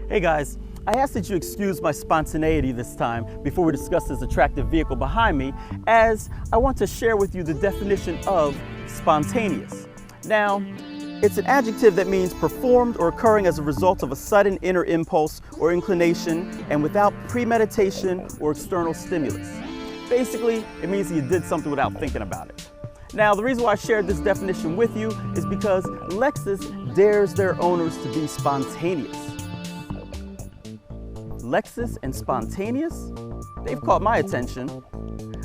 Hey guys, I ask that you excuse my spontaneity this time before we discuss this attractive vehicle behind me, as I want to share with you the definition of spontaneous. Now, it's an adjective that means performed or occurring as a result of a sudden inner impulse or inclination and without premeditation or external stimulus. Basically, it means that you did something without thinking about it. Now, the reason why I shared this definition with you is because Lexus dares their owners to be spontaneous. Lexus and spontaneous? They've caught my attention.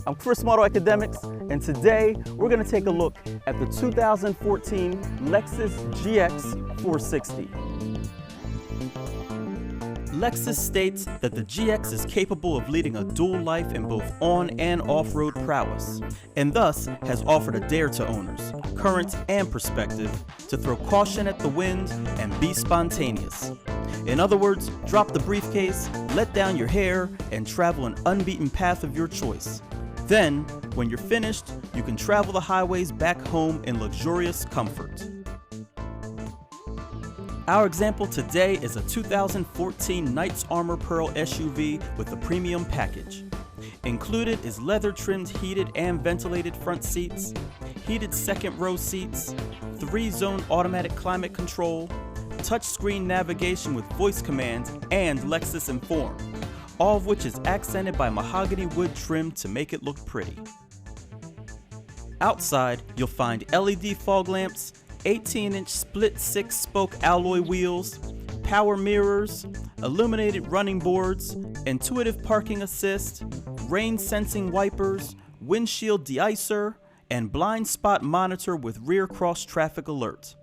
I'm Chris from AutoAcademics, and today we're going to take a look at the 2014 Lexus GX 460. Lexus states that the GX is capable of leading a dual life in both on and off-road prowess, and thus has offered a dare to owners, current and prospective, to throw caution at the wind and be spontaneous. In other words, drop the briefcase, let down your hair, and travel an unbeaten path of your choice. Then, when you're finished, you can travel the highways back home in luxurious comfort. Our example today is a 2014 Knights Armor Pearl SUV with a premium package. Included is leather-trimmed heated and ventilated front seats, heated second row seats, 3-zone automatic climate control, touchscreen navigation with voice commands, and Lexus Inform, all of which is accented by mahogany wood trim to make it look pretty. Outside, you'll find LED fog lamps, 18-inch split 6-spoke alloy wheels, power mirrors, illuminated running boards, intuitive parking assist, rain-sensing wipers, windshield de-icer, and blind spot monitor with rear cross-traffic alert.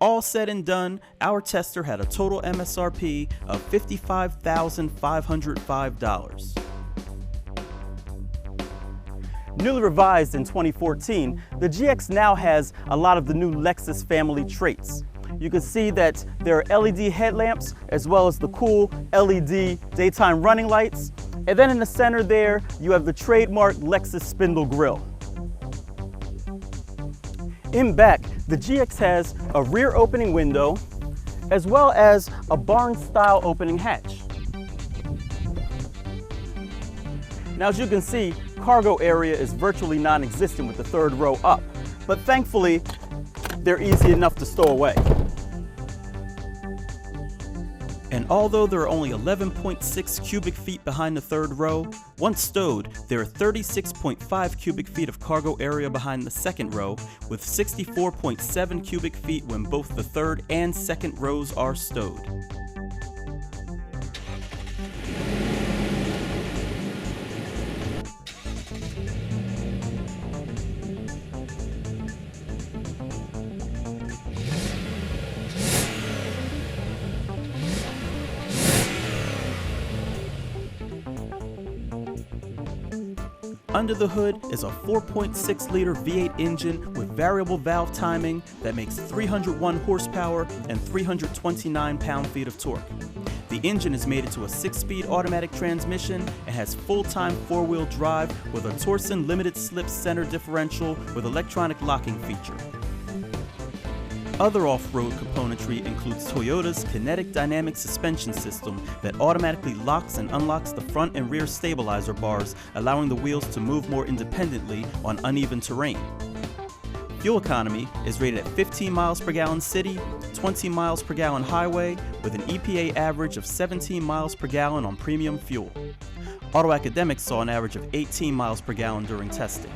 All said and done, our tester had a total MSRP of $55,505. Newly revised in 2014, the GX now has a lot of the new Lexus family traits. You can see that there are LED headlamps as well as the cool LED daytime running lights. And then in the center there, you have the trademark Lexus spindle grille. In back, the GX has a rear opening window as well as a barn-style opening hatch. Now, as you can see, cargo area is virtually non-existent with the third row up, but thankfully, they're easy enough to stow away. And although there are only 11.6 cubic feet behind the third row, once stowed, there are 36.5 cubic feet of cargo area behind the second row, with 64.7 cubic feet when both the third and second rows are stowed. Under the hood is a 4.6-liter V8 engine with variable valve timing that makes 301 horsepower and 329 pound-feet of torque. The engine is mated to a 6-speed automatic transmission and has full-time 4-wheel drive with a Torsen limited-slip center differential with electronic locking feature. Other off-road componentry includes Toyota's kinetic dynamic suspension system that automatically locks and unlocks the front and rear stabilizer bars, allowing the wheels to move more independently on uneven terrain. Fuel economy is rated at 15 miles per gallon city, 20 miles per gallon highway, with an EPA average of 17 miles per gallon on premium fuel. AutoAcademics saw an average of 18 miles per gallon during testing.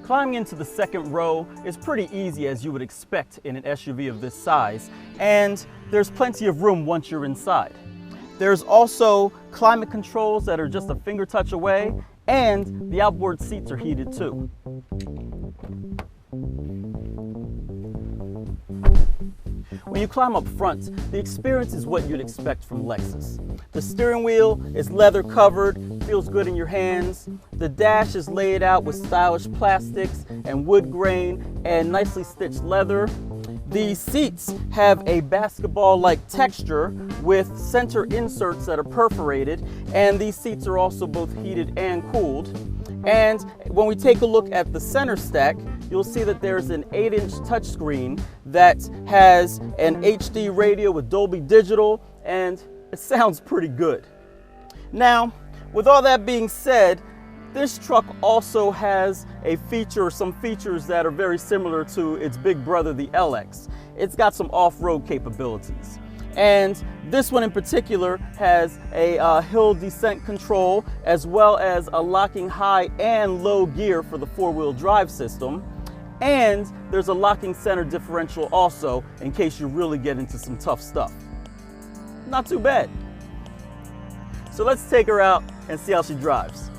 Climbing into the second row is pretty easy, as you would expect in an SUV of this size, and there's plenty of room once you're inside. There's also climate controls that are just a finger touch away, and the outboard seats are heated too. When you climb up front, the experience is what you'd expect from Lexus. The steering wheel is leather covered, feels good in your hands. The dash is laid out with stylish plastics and wood grain and nicely stitched leather. The seats have a basketball-like texture with center inserts that are perforated, and these seats are also both heated and cooled. And when we take a look at the center stack, you'll see that there's an 8-inch touchscreen that has an HD radio with Dolby Digital, and it sounds pretty good. Now, with all that being said, this truck also has a feature, or some features that are very similar to its big brother, the LX. It's got some off-road capabilities. And this one in particular has a hill descent control, as well as a locking high and low gear for the four-wheel drive system. And there's a locking center differential also, in case you really get into some tough stuff. Not too bad. So let's take her out and see how she drives.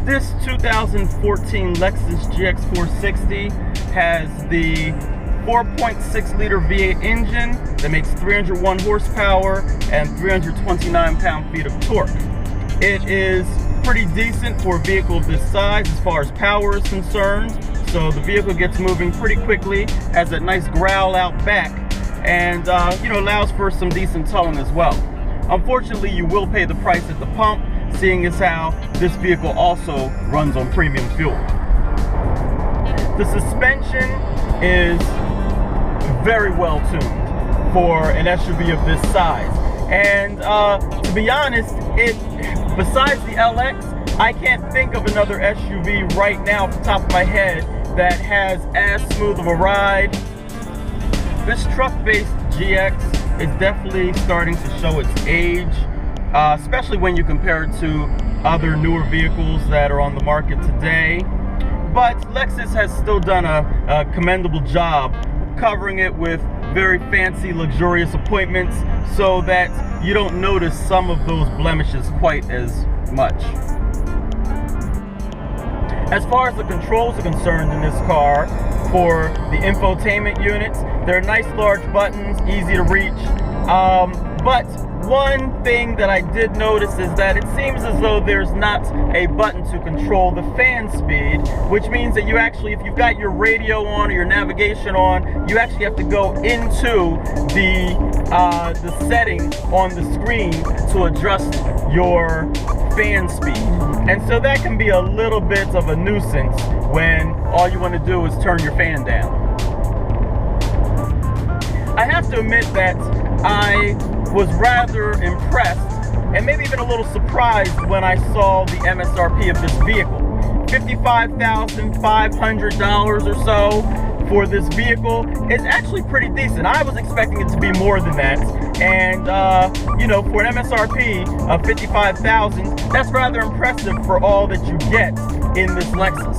This 2014 Lexus GX 460 has the 4.6 liter V8 engine that makes 301 horsepower and 329 pound-feet of torque. It is pretty decent for a vehicle of this size as far as power is concerned. So the vehicle gets moving pretty quickly, has that nice growl out back, and allows for some decent towing as well. Unfortunately, you will pay the price at the pump, seeing as how this vehicle also runs on premium fuel. The suspension is very well tuned for an SUV of this size. And to be honest, besides the LX, I can't think of another SUV right now off the top of my head that has as smooth of a ride. This truck-based GX is definitely starting to show its age. Especially when you compare it to other newer vehicles that are on the market today. But Lexus has still done a commendable job covering it with very fancy, luxurious appointments so that you don't notice some of those blemishes quite as much. As far as the controls are concerned in this car, for the infotainment units, they're nice large buttons, easy to reach. But one thing that I did notice is that it seems as though there's not a button to control the fan speed, which means that you actually, if you've got your radio on or your navigation on, you actually have to go into the setting on the screen to adjust your fan speed. And so that can be a little bit of a nuisance when all you want to do is turn your fan down. I have to admit that I was rather impressed and maybe even a little surprised when I saw the MSRP of this vehicle. $55,500 or so for this vehicle is actually pretty decent. I was expecting it to be more than that, and for an MSRP of $55,000, that's rather impressive for all that you get in this Lexus.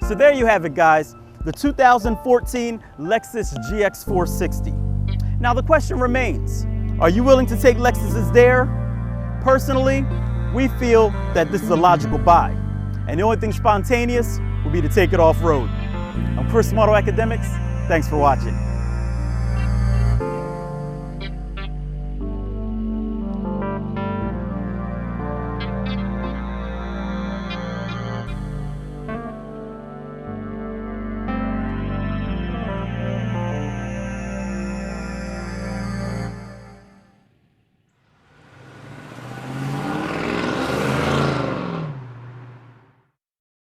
So there you have it, guys, the 2014 Lexus GX 460. Now the question remains, are you willing to take Lexus's dare? Personally, we feel that this is a logical buy, and the only thing spontaneous would be to take it off-road. I'm Chris from AutoAcademics. Thanks for watching.